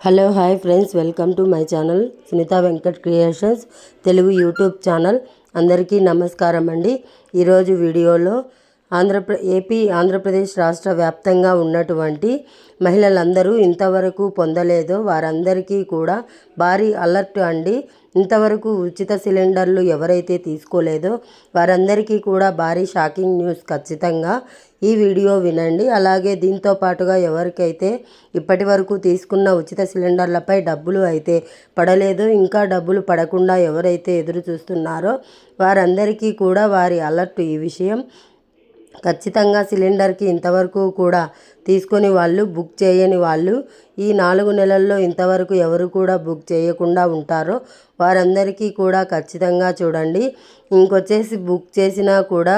Hello hi friends, welcome to my channel Sunitha Venkat creations Telugu YouTube channel. అందరికీ నమస్కారం అండి. ఈరోజు వీడియోలో ఆంధ్రప్రదేశ్ రాష్ట్ర వ్యాప్తంగా ఉన్నటువంటి మహిళలందరూ ఇంతవరకు పొందలేదో వారందరికీ కూడా భారీ అలర్ట్ అండి. ఇంతవరకు ఉచిత సిలిండర్లు ఎవరైతే తీసుకోలేదో వారందరికీ కూడా భారీ షాకింగ్ న్యూస్. ఖచ్చితంగా ఈ వీడియో వినండి. అలాగే దీంతో పాటుగా ఎవరికైతే ఇప్పటి వరకు తీసుకున్న ఉచిత సిలిండర్లపై డబ్బులు అయితే పడలేదు, ఇంకా డబ్బులు పడకుండా ఎవరైతే ఎదురు చూస్తున్నారో వారందరికీ కూడా వారి అలర్ట్ ఈ విషయం. ఖచ్చితంగా సిలిండర్కి ఇంతవరకు కూడా తీసుకొని వాళ్ళు, బుక్ చేయని వాళ్ళు ఈ 4 నెలల్లో ఇంతవరకు ఎవరు కూడా బుక్ చేయకుండా ఉంటారో వారందరికీ కూడా ఖచ్చితంగా చూడండి. ఇంకొచ్చేసి బుక్ చేసినా కూడా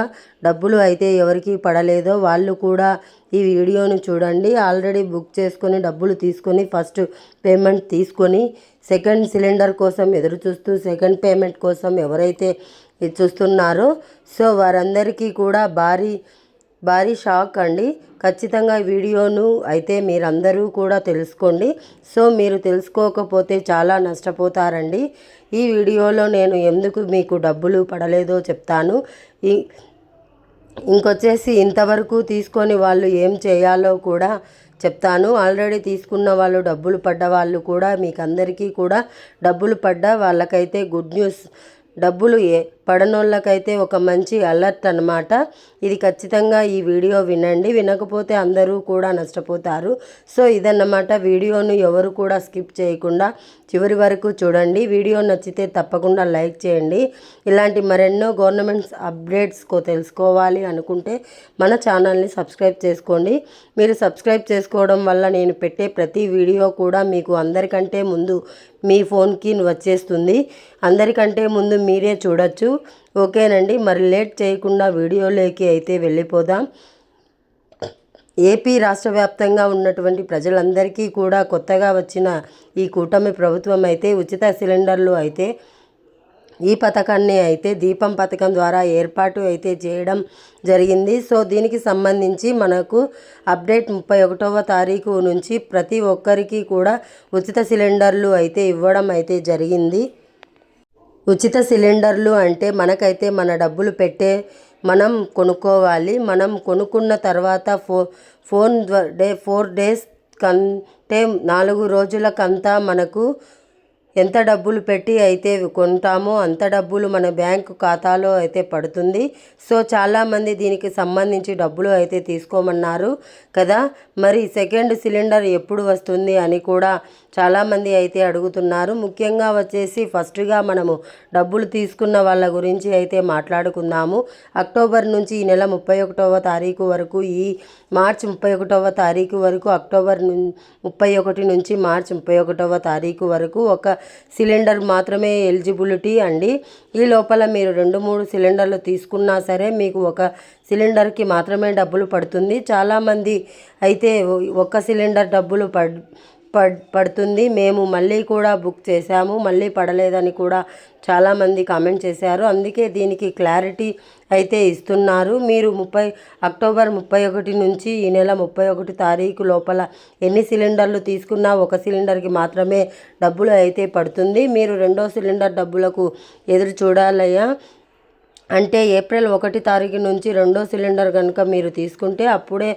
డబ్బులు అయితే ఎవరికి పడలేదో వాళ్ళు కూడా ఈ వీడియోను చూడండి. ఆల్రెడీ బుక్ చేసుకొని డబ్బులు తీసుకొని ఫస్ట్ పేమెంట్ తీసుకొని సెకండ్ సిలిండర్ కోసం ఎదురు చూస్తూ సెకండ్ పేమెంట్ కోసం ఎవరైతే చూస్తున్నారో సో వారందరికీ కూడా భారీ షాక్ అండి. ఖచ్చితంగా వీడియోను అయితే మీరందరూ కూడా తెలుసుకోండి. సో మీరు తెలుసుకోకపోతే చాలా నష్టపోతారండి. ఈ వీడియోలో నేను ఎందుకు మీకు డబ్బులు పడలేదో చెప్తాను. ఇంకొచ్చేసి ఇంతవరకు తీసుకొని వాళ్ళు ఏం చేయాలో కూడా చెప్తాను. ఆల్రెడీ తీసుకున్న వాళ్ళు, డబ్బులు పడ్డ వాళ్ళు కూడా మీకు అందరికీ కూడా డబ్బులు పడ్డ వాళ్ళకైతే గుడ్ న్యూస్. డబ్బులు పడనోళ్ళకైతే ఒక మంచి అలర్ట్ అన్నమాట. ఇది ఖచ్చితంగా ఈ వీడియో వినండి. వినకపోతే అందరూ కూడా నష్టపోతారు. సో ఇదన్నమాట. వీడియోను ఎవరు కూడా స్కిప్ చేయకుండా చివరి వరకు చూడండి. వీడియో నచ్చితే తప్పకుండా లైక్ చేయండి. ఇలాంటి మరెన్నో గవర్నమెంట్ అప్డేట్స్ తెలుసుకోవాలి అనుకుంటే మన ఛానల్ని సబ్స్క్రైబ్ చేసుకోండి. మీరు సబ్స్క్రైబ్ చేసుకోవడం వల్ల నేను పెట్టే ప్రతి వీడియో కూడా మీకు అందరికంటే ముందు మీ ఫోన్కి వచ్చేస్తుంది. అందరికంటే ముందు మీరే చూడొచ్చు. ఓకేనండి, మరి లేట్ చేయకుండా వీడియోలోకి అయితే వెళ్ళిపోదాం. ఏపీ రాష్ట్ర వ్యాప్తంగా ఉన్నటువంటి ప్రజలందరికీ కూడా కొత్తగా వచ్చిన ఈ కూటమి ప్రభుత్వం అయితే ఉచిత సిలిండర్లు అయితే ఈ పథకాన్ని అయితే దీపం పథకం ద్వారా ఏర్పాటు అయితే చేయడం జరిగింది. సో దీనికి సంబంధించి మనకు అప్డేట్ 31వ తారీఖు నుంచి ప్రతి ఒక్కరికి కూడా ఉచిత సిలిండర్లు అయితే ఇవ్వడం అయితే జరిగింది. ఉచిత సిలిండర్లు అంటే మనకైతే మన డబ్బులు పెట్టే మనం కొనుక్కోవాలి. మనం కొనుక్కున్న తర్వాత 4 డేస్ కంటే 4 రోజులకంతా మనకు ఎంత డబ్బులు పెట్టి అయితే కొంటామో అంత డబ్బులు మన బ్యాంకు ఖాతాలో అయితే పడుతుంది. సో చాలామంది దీనికి సంబంధించి డబ్బులు అయితే తీసుకోమన్నారు కదా. మరి సెకండ్ సిలిండర్ ఎప్పుడు వస్తుంది అని కూడా చాలామంది అయితే అడుగుతున్నారు. ముఖ్యంగా వచ్చేసి ఫస్ట్గా మనము డబ్బులు తీసుకున్న వాళ్ళ గురించి అయితే మాట్లాడుకుందాము. అక్టోబర్ నుంచి ఈ నెల 31వ తారీఖు వరకు, ఈ మార్చి 31వ తారీఖు వరకు, అక్టోబర్ 31 నుంచి మార్చి 31వ తారీఖు వరకు ఒక సిలిండర్ మాత్రమే ఎలిజిబిలిటీ అండి. ఈ లోపల మీరు 2-3 సిలిండర్లు తీసుకున్నా సరే మీకు ఒక సిలిండర్కి మాత్రమే డబ్బులు పడుతుంది. చాలామంది అయితే ఒక సిలిండర్ డబ్బులు పడుతుంది, మేము మళ్ళీ కూడా బుక్ చేశాము, మళ్ళీ పడలేదని కూడా చాలామంది కామెంట్ చేశారు. అందుకే దీనికి క్లారిటీ అయితే ఇస్తున్నారు. మీరు అక్టోబర్ 31 నుంచి ఈ నెల 31 తారీఖు లోపల ఎన్ని సిలిండర్లు తీసుకున్నా ఒక సిలిండర్కి మాత్రమే డబ్బులు అయితే పడుతుంది. మీరు రెండో సిలిండర్ డబ్బులకు ఎదురు చూడాలయ్యా. అంటే ఏప్రిల్ 1 తారీఖు నుంచి రెండో సిలిండర్ కనుక మీరు తీసుకుంటే అప్పుడే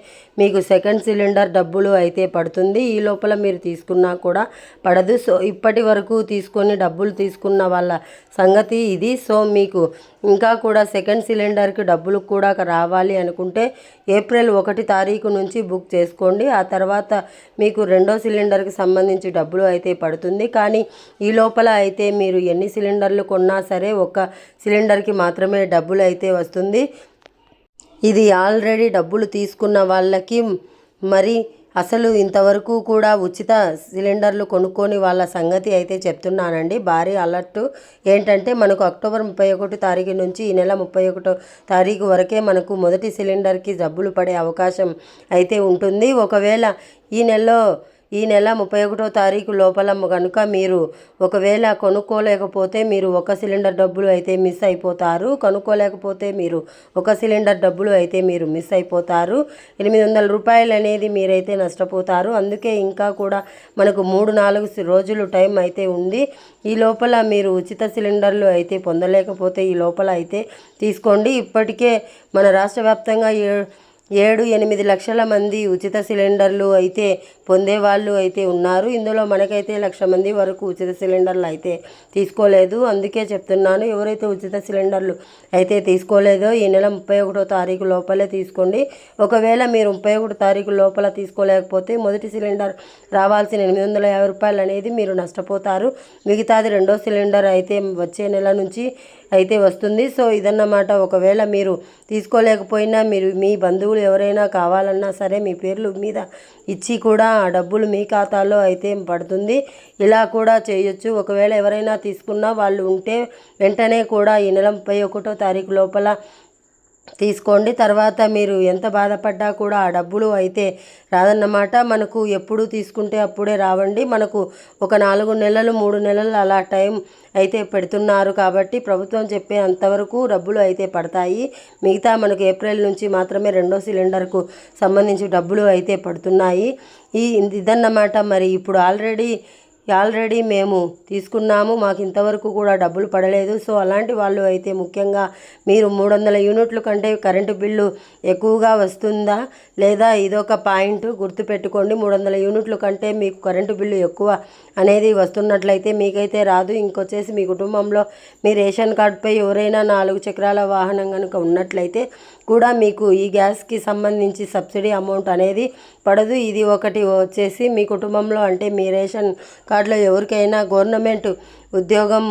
మీకు సెకండ్ సిలిండర్ డబ్బులు అయితే పడుతుంది. ఈ లోపల మీరు తీసుకున్నా కూడా పడదు. సో ఇప్పటి వరకు తీసుకొని డబ్బులు తీసుకున్న వాళ్ళ సంగతి ఇది. సో మీకు ఇంకా కూడా సెకండ్ సిలిండర్కి డబ్బులు కూడా రావాలి అనుకుంటే ఏప్రిల్ 1 తారీఖు నుంచి బుక్ చేసుకోండి. ఆ తర్వాత మీకు రెండో సిలిండర్కి సంబంధించి డబ్బులు అయితే పడుతుంది. కానీ ఈ లోపల అయితే మీరు ఎన్ని సిలిండర్లు కొన్నా సరే ఒక సిలిండర్కి మాత్రమే డబ్బులు అయితే వస్తుంది. ఇది ఆల్రెడీ డబ్బులు తీసుకున్న వాళ్ళకి. మరి అసలు ఇంతవరకు కూడా ఉచిత సిలిండర్లు కొనుక్కొని వాళ్ళ సంగతి అయితే చెప్తున్నానండి. భారీ అలర్ట్ ఏంటంటే మనకు అక్టోబర్ 31 తారీఖు నుంచి ఈ నెల 31 తారీఖు వరకే మనకు మొదటి సిలిండర్కి డబ్బులు పడే అవకాశం అయితే ఉంటుంది. ఒకవేళ ఈ నెలలో ఈ నెల 31వ తారీఖు లోపల కనుక మీరు ఒకవేళ కొనుక్కోలేకపోతే మీరు ఒక సిలిండర్ డబ్బులు అయితే మిస్ అయిపోతారు. కొనుక్కోలేకపోతే మీరు ఒక సిలిండర్ డబ్బులు అయితే మీరు మిస్ అయిపోతారు. 800 రూపాయలు అనేది మీరైతే నష్టపోతారు. అందుకే ఇంకా కూడా మనకు 3-4 రోజులు టైం అయితే ఉంది. ఈ లోపల మీరు ఉచిత సిలిండర్లు అయితే పొందలేకపోతే ఈ లోపల అయితే తీసుకోండి. ఇప్పటికే మన రాష్ట్ర వ్యాప్తంగా 7-8 లక్షల మంది ఉచిత సిలిండర్లు అయితే పొందేవాళ్ళు అయితే ఉన్నారు. ఇందులో మనకైతే 1,00,000 మంది వరకు ఉచిత సిలిండర్లు అయితే తీసుకోలేదు. అందుకే చెప్తున్నాను, ఎవరైతే ఉచిత సిలిండర్లు అయితే తీసుకోలేదో ఈ నెల 31వ తారీఖు లోపలే తీసుకోండి. ఒకవేళ మీరు 31వ తారీఖు లోపల తీసుకోలేకపోతే మొదటి సిలిండర్ రావాల్సిన 850 రూపాయలు అనేది మీరు నష్టపోతారు. మిగతాది రెండో సిలిండర్ అయితే వచ్చే నెల నుంచి అయితే వస్తుంది. సో ఇదన్నమాట. ఒకవేళ మీరు తీసుకోలేకపోయినా మీరు మీ బంధువులు ఎవరైనా కావాలన్నా సరే మీ పేర్లు మీద ఇచ్చి కూడా ఆ డబ్బులు మీ ఖాతాలో అయితే పడుతుంది. ఇలా కూడా చేయొచ్చు. ఒకవేళ ఎవరైనా తీసుకున్నా వాళ్ళు ఉంటే వెంటనే కూడా ఈ నెల 31వ తారీఖు లోపల తీసుకోండి. తర్వాత మీరు ఎంత బాధపడ్డా కూడా ఆ డబ్బులు అయితే రాదన్నమాట. మనకు ఎప్పుడు తీసుకుంటే అప్పుడే రావండి. మనకు ఒక 4 నెలలు 3 నెలలు అలా టైం అయితే పెడుతున్నారు. కాబట్టి ప్రభుత్వం చెప్పే అంతవరకు డబ్బులు అయితే పడతాయి. మిగతా మనకు ఏప్రిల్ నుంచి మాత్రమే రెండో సిలిండర్కు సంబంధించి డబ్బులు అయితే పడుతున్నాయి. ఇదన్నమాట. మరి ఇప్పుడు ఆల్రెడీ మేము తీసుకున్నాము, మాకు ఇంతవరకు కూడా డబ్బులు పడలేదు. సో అలాంటి వాళ్ళు అయితే ముఖ్యంగా మీరు 300 యూనిట్ల కంటే కరెంటు బిల్లు ఎక్కువగా వస్తుందా లేదా ఇదొక పాయింట్ గుర్తుపెట్టుకోండి. 300 యూనిట్ల కంటే మీకు కరెంటు బిల్లు ఎక్కువ అనేది వస్తున్నట్లయితే మీకైతే రాదు. ఇంకొచ్చేసి మీ కుటుంబంలో మీ రేషన్ కార్డుపై ఎవరైనా 4 చక్రాల వాహనం కనుక ఉన్నట్లయితే కూడా మీకు ఈ గ్యాస్కి సంబంధించి సబ్సిడీ అమౌంట్ అనేది పడదు. ఇది ఒకటి వచ్చేసి మీ కుటుంబంలో అంటే మీ రేషన్ కార్డులో ఎవరికైనా గవర్నమెంట్ ఉద్యోగం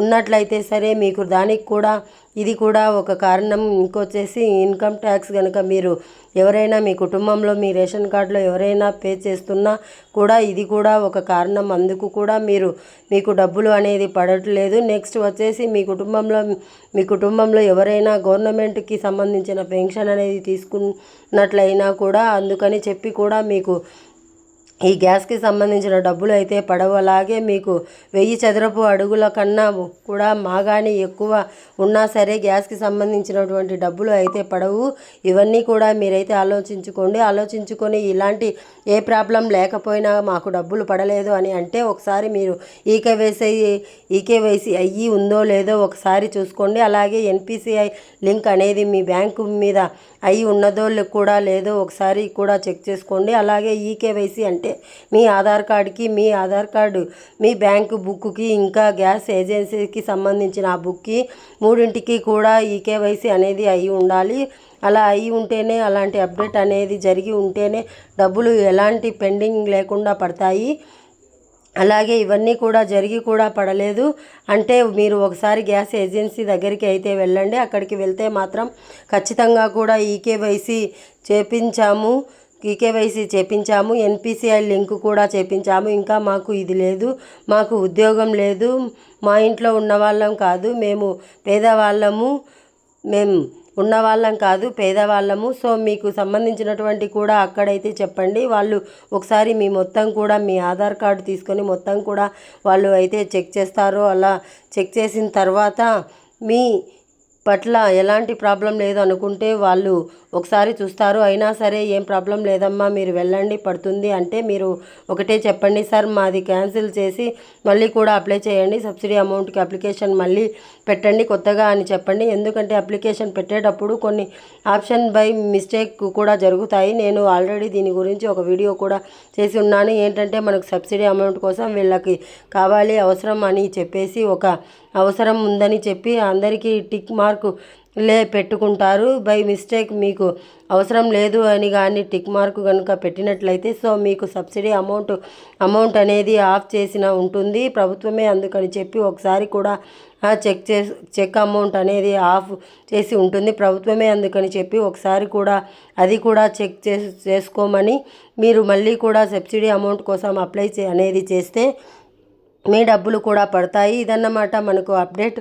ఉన్నట్లయితే సరే మీకు దానికి కూడా ఇది కూడా ఒక కారణం. ఇంకొచ్చేసి ఇన్కమ్ ట్యాక్స్ కనుక మీరు ఎవరైనా మీ కుటుంబంలో మీ రేషన్ కార్డులో ఎవరైనా పే చేస్తున్నా కూడా ఇది కూడా ఒక కారణం. అందుకు కూడా మీకు డబ్బులు అనేది పడట్లేదు. నెక్స్ట్ వచ్చేసి మీ కుటుంబంలో ఎవరైనా గవర్నమెంట్కి సంబంధించిన పెన్షన్ అనేది తీసుకున్నట్లయినా కూడా అందుకని చెప్పి కూడా మీకు ఈ గ్యాస్కి సంబంధించిన డబ్బులు అయితే పడవు. అలాగే మీకు 1000 చదరపు అడుగుల కన్నా కూడా మాగాని ఎక్కువ ఉన్నా సరే గ్యాస్కి సంబంధించినటువంటి డబ్బులు అయితే పడవు. ఇవన్నీ కూడా మీరైతే ఆలోచించుకొని ఇలాంటి ఏ ప్రాబ్లం లేకపోయినా మాకు డబ్బులు పడలేదు అని అంటే ఒకసారి మీరు ఈకేవైసీ అయ్యి ఉందో లేదో ఒకసారి చూసుకోండి. అలాగే ఎన్పిసిఐ లింక్ అనేది మీ బ్యాంకు మీద అయి ఉన్నదో కూడా లేదో ఒకసారి కూడా చెక్ చేసుకోండి. అలాగే ఈకేవైసీ అంటే మీ ఆధార్ కార్డు మీ బ్యాంకు బుక్కి ఇంకా గ్యాస్ ఏజెన్సీకి సంబంధించిన ఆ బుక్కి మూడింటికి కూడా ఈకేవైసీ అనేది అయి ఉండాలి. అలా అయి ఉంటేనే అలాంటి అప్డేట్ అనేది జరిగి ఉంటేనే డబ్బులు ఎలాంటి పెండింగ్ లేకుండా పడతాయి. అలాగే ఇవన్నీ కూడా జరిగి కూడా పడలేదు అంటే మీరు ఒకసారి గ్యాస్ ఏజెన్సీ దగ్గరికి అయితే వెళ్ళండి. అక్కడికి వెళ్తే మాత్రం ఖచ్చితంగా కూడా ఈకేవైసీ చేపించాము, ఎన్పిసిఐ లింక్ కూడా చేపించాము, ఇంకా మాకు ఇది లేదు, మాకు ఉద్యోగం లేదు, మా ఇంట్లో ఉన్నవాళ్ళం కాదు, మేము ఉన్నవాళ్ళం కాదు పేదవాళ్ళము. సో మీకు సంబంధించినటువంటి కూడా అక్కడైతే చెప్పండి. వాళ్ళు ఒకసారి మీ మొత్తం కూడా మీ ఆధార్ కార్డు తీసుకొని మొత్తం కూడా వాళ్ళు అయితే చెక్ చేస్తారు. అలా చెక్ చేసిన తర్వాత మీ పట్ల ఎలాంటి ప్రాబ్లం లేదు అనుకుంటే వాళ్ళు ఒకసారి చూస్తారు. అయినా సరే ఏం ప్రాబ్లం లేదమ్మా మీరు వెళ్ళండి పడుతుంది అంటే మీరు ఒకటే చెప్పండి, సార్ మాది క్యాన్సిల్ చేసి మళ్ళీ కూడా అప్లై చేయండి, సబ్సిడీ అమౌంట్కి అప్లికేషన్ మళ్ళీ పెట్టండి కొత్తగా అని చెప్పండి. ఎందుకంటే అప్లికేషన్ పెట్టేటప్పుడు కొన్ని ఆప్షన్ బై మిస్టేక్ కూడా జరుగుతాయి. నేను ఆల్రెడీ దీని గురించి ఒక వీడియో కూడా చేసి ఉన్నాను. ఏంటంటే మనకు సబ్సిడీ అమౌంట్ కోసం వీళ్ళకి కావాలి అవసరం అని చెప్పేసి ఒక అవసరం ఉందని చెప్పి అందరికీ టిక్ మార్క్ పెట్టుకుంటారు. బై మిస్టేక్ మీకు అవసరం లేదు అని కానీ టిక్ మార్క్ కనుక పెట్టినట్లయితే సో మీకు సబ్సిడీ అమౌంట్ అనేది ఆఫ్ చేసిన ఉంటుంది ప్రభుత్వమే. అందుకని చెప్పి ఒకసారి కూడా చెక్ అమౌంట్ అనేది ఆఫ్ చేసి ఉంటుంది ప్రభుత్వమే. అందుకని చెప్పి ఒకసారి కూడా అది కూడా చెక్ చేసుకోమని మీరు మళ్ళీ కూడా సబ్సిడీ అమౌంట్ కోసం అప్లై అనేది చేస్తే మీ డబ్బులు కూడా పడతాయి. ఇదన్నమాట మనకు అప్డేట్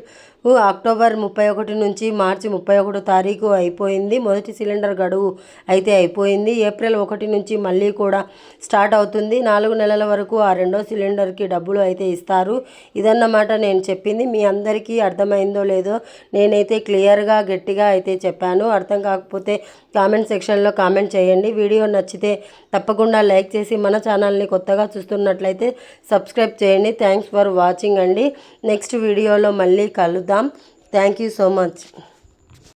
అక్టోబర్ 31 నుంచి మార్చి 31 తారీఖు అయిపోయింది. మొదటి సిలిండర్ గడువు అయితే అయిపోయింది. ఏప్రిల్ 1 నుంచి మళ్ళీ కూడా స్టార్ట్ అవుతుంది. 4 నెలల వరకు ఆ రెండో సిలిండర్కి డబ్బులు అయితే ఇస్తారు. ఇదన్నమాట నేను చెప్పింది. మీ అందరికీ అర్థమైందో లేదో నేనైతే క్లియర్గా గట్టిగా అయితే చెప్పాను. అర్థం కాకపోతే కామెంట్ సెక్షన్లో కామెంట్ చేయండి. వీడియో నచ్చితే తప్పకుండా లైక్ చేసి మన ఛానల్ని కొత్తగా చూస్తున్నట్లయితే సబ్స్క్రైబ్ చేయండి. థ్యాంక్స్ ఫర్ వాచింగ్ అండి. నెక్స్ట్ వీడియోలో మళ్ళీ కలుద్దాం. Thank you so much.